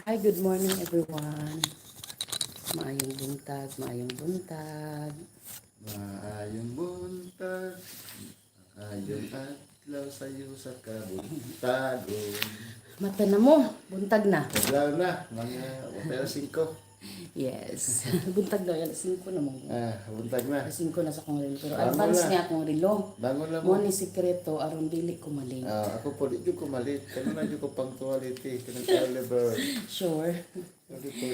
Hi, good morning everyone. Maayong buntag, maayong buntag. Maayong buntag, maayong adlaw sa'yo sa kabuntagon. Mata na mo, buntag na. Adlaw na, mga hotel 5. Yes, buntag daw yan, 5 na mo. Buntag na. 5 na sa kong relo, pero Bangon advance na. niya akong relo. Bangon na Mo mo. ni sikreto, aron dili ko maling. Ako po, di ko malit. Kanina di ko punctuality. Kanang early bird. Sure. Dito.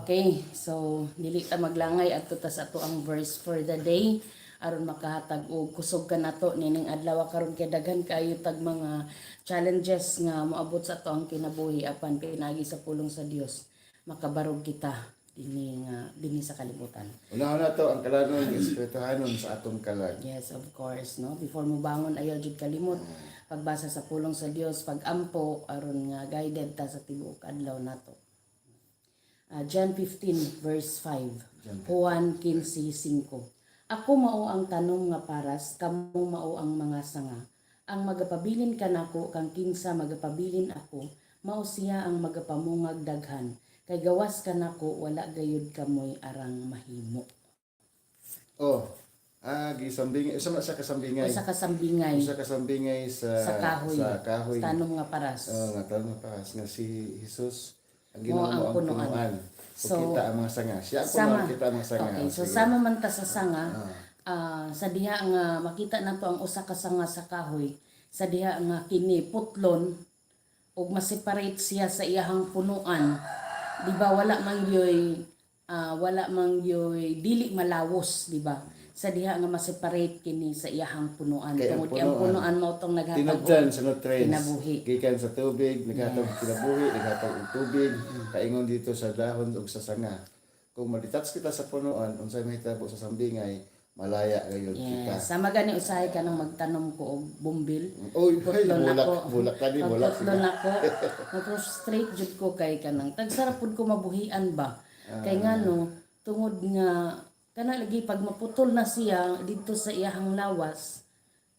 Okay, so dili ta maglangay at tas ato ang verse for the day aron makahatag og kusog ka nato nining adlaw karon kay daghan kaayo tag mga challenges nga moabot sa ato ang kinabuhi apan pinagi sa pulong sa Dios makabarog kita dinhi sa kalibutan. Una-una to, ang kalanon, espirituhanon sa atong kalag. Yes, of course, no. Before mo bangon ayaw jud kalimot pagbasa sa pulong sa Dios, pag-ampo aron nga guided ta sa tibuok adlaw nato. John 15 verse 5. Juan 15:5. Ako mao ang tanom nga paras, kamo mao ang mga sanga. Ang magapabilin kanako kang kinsa magapabilin ako, mao siya ang magapamungag daghan. Kay gawas kanako wala gayud kamoy arang mahimo. Gisambing, isa man sa kasambingay. Sa kasambingay. Sa kasambingay sa kahoy. Sa kahoy. Tanom nga paras. Nga tanom nga paras nga si Jesus ang Mo Ginoo ang ang punuan. punuan. So, kita ang mga sanga. Siya ang sama. punuan, kita ang mga sanga. Okay, so Sige. sama man ta sa sanga. Sa diha nga makita nato ang usa ka sanga sa kahoy. Sa diha nga kini putlon ug ma-separate siya sa iyahang punuan. Di ba wala man yoy dili malawos, di ba? Sa diha nga ma-separate kini sa iyahang punuan. Kaya ang Tungod kay ang punuan mao tong naghatag Tinubdan sa nutrients. kinabuhi. Gikan sa tubig, naghatag kinabuhi, naghatag og tubig, kaingon dito sa dahon ug sa sanga. Kung ma-detach kita sa punuan, unsay mahitabo sa sambingay, malaya gayud kita. Yes, sama gani usahay ka nang magtanom ko og bumbil. Oy, Putlon bulak ka di, bulak Putlon sila. ako. Nag-frustrate jud ko kay kanang tagsarap pud ko mabuhian ba. Kay ngano tungod nga kana lagi pag maputol na siya dito sa iyahang lawas,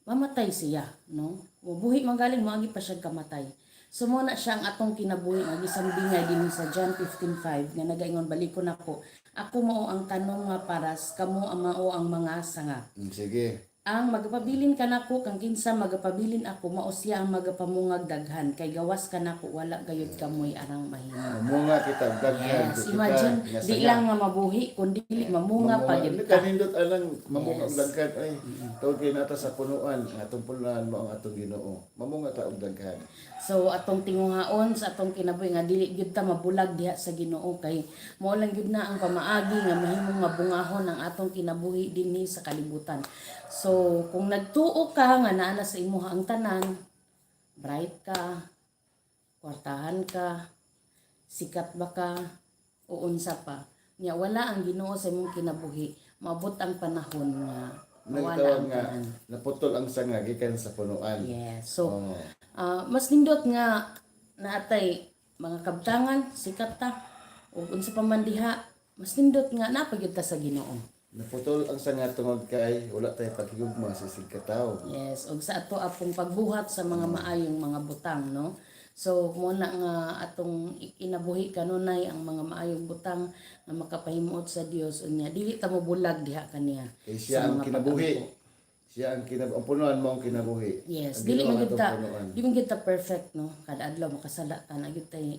mamatay siya, no? Buhi magaling moagi pa siya kamatay. So mo na siya ang atong kinabuhi nga gisambingay dinhi sa John 15:5 nga nagaingon balikon ako. Ako mao ang tanom nga paras, kamo ang mao ang mga sanga. Sige. Ang magapabilin kanako kang kinsa magapabilin ako mao siya ang magapamungag daghan kay gawas kanako wala gayud kamoy arang mahimo. Mamunga kita daghan. Yes, imagine di lang nga mabuhi kundi mamunga pa gyud ka. Kanindot alang mamunga og Yes. daghan ay tawag kay nata sa punuan, atong punuan mo ang atong Ginoo. Mamunga ta og daghan. So atong tinguhaon sa atong kinabuhi nga dili gyud ta mabulag diha sa Ginoo kay mao lang gyud na ang pamaagi nga mahimong mabungahon ang atong kinabuhi dinhi sa kalibutan. So kung nagtuo ka nga naa na sa imuha ang tanan, bright ka, kwartahan ka, sikat ba ka, o unsa pa. Nya wala ang Ginoo sa imong kinabuhi, maabot ang panahon nga mawala Nagtawag ang nga tanan. naputol ang sanga gikan sa punuan. Yes. So Oh. mas nindot nga naatay mga kabtangan, sikat ta, o unsa pa man diha, mas nindot nga napagyud ta sa Ginoo. Naputol ang sanga tungod kay wala tay paghigugma sa sigkataw. Yes, og sa ato apong pagbuhat sa mga maayong mga butang, no? So mo na nga atong inabuhi kanunay ang mga maayong butang nga makapahimuot sa Dios unya dili ta mo bulag diha kaniya. Kay siya ang mga kinabuhi. pag-ampo. Siya ang ang punuan mo ang kinabuhi. Yes, Ang dili Ginoo man ang gyud atong ta, punuan. di man gyud ta perfect, no? Kada adlaw makasala ta na gyud tay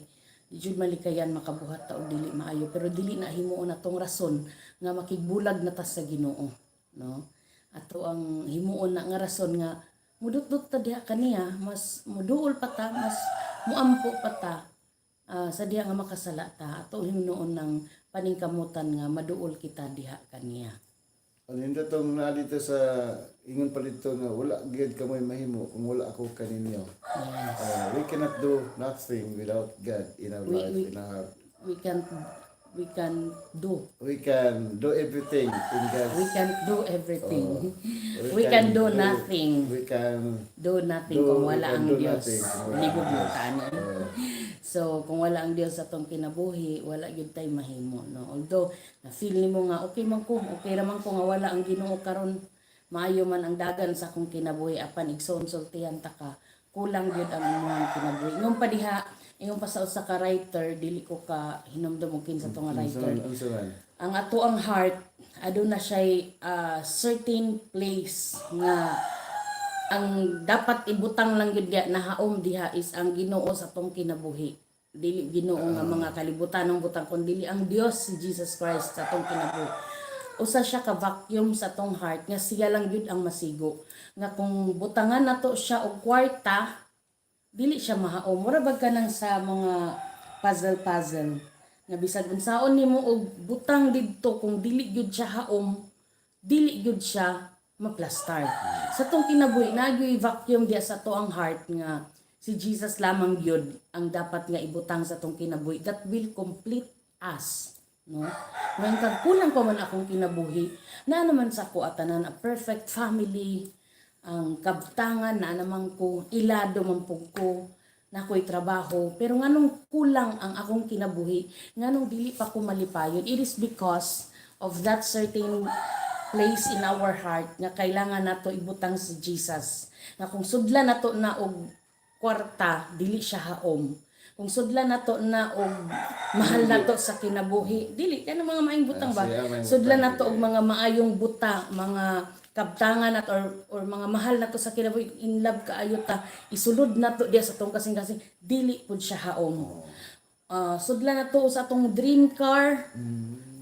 di jud malikayan makabuhat ta og dili maayo pero dili na himuon atong rason nga makigbulag na ta sa Ginoo, no? Ato ang himuon na nga rason nga mudot-dot ta diha kaniya, mas muduol pa ta, mas muampo pa ta sa diha nga makasala ta. Ato himuon ng paningkamutan nga maduol kita diha kaniya. Ano yun tong na dito sa ingon pa dito nga wala gyud kamoy mahimo kung wala ako kaninyo. Yes. We cannot do nothing without God in our life, in our heart. We can do. We can do everything in God's. We can do everything. We We can do nothing. We can Do nothing Do- kung we wala can ang do Diyos. nothing kung wala Libog ang mo Diyos. tani. So kung wala ang Diyos sa tong kinabuhi, wala gyud tay mahimo, no. Although na feel nimo nga okay ra man ko nga wala ang Ginoo karon, maayo man ang dagan sa akong kinabuhi apan igsoon-sultihan ta ka kulang gyud ang imong kinabuhi. Ingon pa diha, ingon pa sa usa ka writer, dili ko ka hinumdum og kinsa to nga writer. Ang ato ang heart aduna siya'y certain place nga ang dapat ibutang lang gyud diha nahaom diha is ang Ginoo sa atong kinabuhi. Dili Ginoo nga mga kalibutan ng butang kundi ang Dios si Jesus Christ sa atong kinabuhi. Usa siya ka vacuum sa atong heart nga siya lang gyud ang masigo. Nga kung butangan nato siya og kwarta, dili siya mahaom. Mura bag ka nang sa mga puzzle nga bisag unsaon nimo og butang didto kung dili gyud siya haom, dili gyud siya maplastar. Sa tong kinabuhi nagyoy vacuum diya sa to ang heart nga si Jesus lamang gyud ang dapat nga ibutang sa tong kinabuhi that will complete us, no? Ngayon kag kulang pa man akong kinabuhi, na naman sa ko atanan a perfect family, ang kabtangan na naman ko, ilado man pug ko, na ko'y trabaho, pero nganong kulang ang akong kinabuhi, nganong dili pa ko malipayon, it is because of that certain place in our heart nga kailangan nato ibutang si Jesus. Nga kung sudla nato na og kwarta, dili siya haom. Kung sudla nato na og mahal nato sa kinabuhi, dili kay mga maayong butang ba? Sudla nato og mga maayong buta, mga kabtangan at or mga mahal nato sa kinabuhi, in love kaayo ta, isulod nato diya sa tong kasing-kasing, dili pud siya haom. Sudla nato sa atong dream car,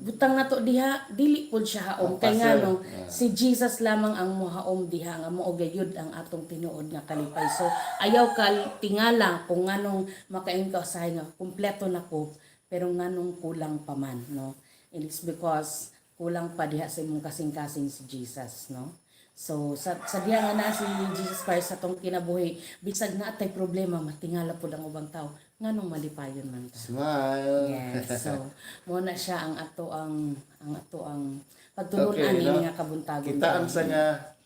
butang nato diha, dili pud siya haom. Kay ngano si Jesus lamang ang mohaom diha nga mao gayud ang atong tinuod nga kalipay. So ayaw ka tingala kung nganong makain ka usahay nga kumpleto na ko pero nganong kulang pa man, no? It is because kulang pa diha sa imong kasing-kasing si Jesus, no? So sa diha nga na si Jesus Christ sa tong kinabuhi, bisag na atay problema matingala pud ang ubang tao nganong malipayon man ta. Smile. Yes. So mo na siya ang ato ang pagtulon-an ini nga kabuntagon. Kita ang sa nga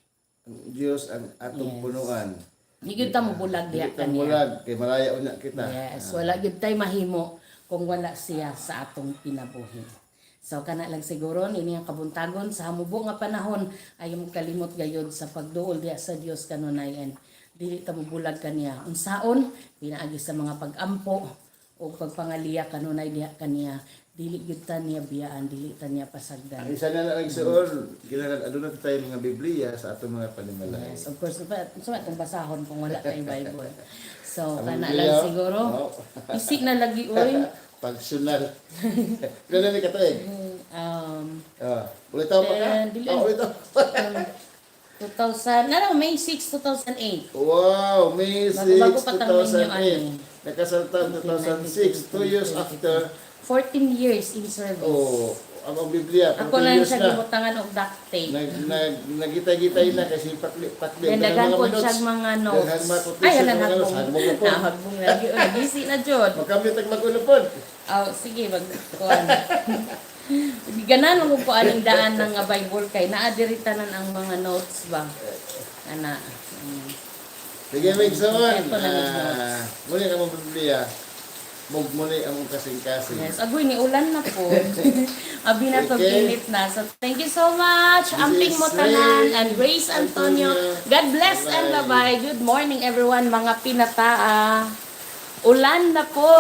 ang Dios ang atong punuan. Di gyud ta mo bulag diha Kita kaniya. mulag kay malaya unya kita. Yes, wala gyud tay mahimo kung wala siya sa atong kinabuhi. So kana lang siguro ini ang kabuntagon sa hamubo nga panahon ay mo kalimot gayud sa pagduol diha sa Dios kanunayan. Dili ta mobulag kaniya. Unsaon pinaagi sa mga pag-ampo o pagpangaliya kanunay diha kaniya. Dili gyud ta niya biyaan, dili ta niya pasagdan. Ang isa na lang suon, kailangan aduna tayo mga Biblia sa atong mga panimala. Yes, of course, so itong basahon kung wala tayong Bible. So, Ang kana Biblia, lang siguro. Isik na lagi, uy. Pagsunal. Kailan ni katuig? Ulit ako pa ka? Ulit ako. 2000, May 6, 2008. Wow, May 6, Bago pa tang ninyo, 2008. Nakasalta 2006, 2 years after. 14 years in service. Oh, ang Biblia, Ako 14 lang years siya na. gibutangan og duct tape. Nagitay-gitay na kasi patli. Dagan po siya mga notes. Ay, alam hagbong. Hagbong lagi. Busy na jud. Magkamit ang mag-ulupod. Sige, magkuhan. Ganan mo po aning daan ng Bible kay naadiritanan ang mga notes ba? Ana. Sige, Migson. Ito na notes. Muli ka mong Biblia. Muli ang mong kasing-kasing. Yes, agoy ni ulan na po. Abi na to Okay. init na. So thank you so much. Amping mo tanan and Grace Antonio. God bless and bye-bye. Good morning everyone mga pinataa. Ulan na po.